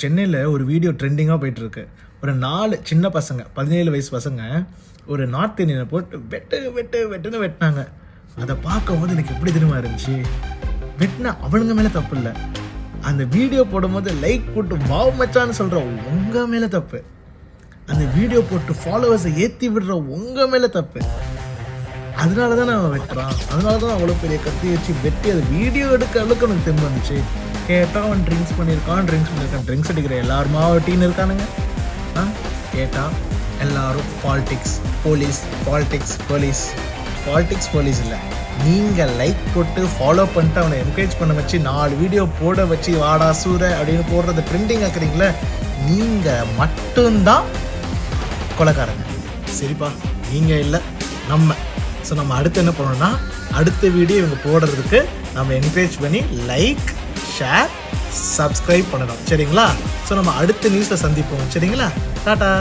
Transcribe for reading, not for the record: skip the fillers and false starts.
சென்னையில் ஒரு வீடியோ ட்ரெண்டிங்காக போயிட்டுருக்கு. ஒரு 4 சின்ன பசங்க 17 வயசு பசங்க ஒரு நார்த் இந்தியனை போட்டு வெட்டுன்னு வெட்டினாங்க. அதை பார்க்கும்போது எனக்கு எப்படி தெரியுமா இருந்துச்சு, வெட்டினா அவனுங்க மேலே தப்பு இல்லை, அந்த வீடியோ போடும்போது லைக் போட்டு வாவ் மச்சான்னு சொல்கிற உங்கள் மேலே தப்பு, அந்த வீடியோ போட்டு ஃபாலோவர்ஸை ஏற்றி விடுற உங்கள் மேலே தப்பு. அதனால தான் அவன் வெட்டுறான், அதனால தான் அவ்வளோ பெரிய கத்தி வச்சு வெட்டி அதை வீடியோ எடுக்க அளவுக்கு எனக்கு தெம்பு வந்துச்சு. கேட்டால் அவன் ட்ரிங்க்ஸ் பண்ணியிருக்கான், ட்ரிங்க்ஸ் அடிக்கிற எல்லாருமா டீன் இருக்கானுங்க. கேட்டால் எல்லாரும் பாலிடிக்ஸ் போலீஸ் இல்லை, நீங்கள் லைக் போட்டு ஃபாலோ பண்ணிட்டு அவனை என்கரேஜ் பண்ண வச்சு 4 வீடியோ போட வச்சு வாடா சூர அப்படின்னு போடுறத ட்ரெண்டிங் ஆக்குறீங்களே, நீங்கள் மட்டும்தான் கொலைக்காரங்க. சரிப்பா, நீங்கள் இல்லை, நம்ம. ஸோ நம்ம அடுத்து என்ன பண்ணணும்னா, அடுத்த வீடியோ இவங்க போடுறதுக்கு நம்ம என்கரேஜ் பண்ணி லைக், ஷேர், சப்ஸ்கிரைப் பண்ணணும். சரிங்களா? ஸோ நம்ம அடுத்த நியூஸில் சந்திப்போம். சரிங்களா? டாடா.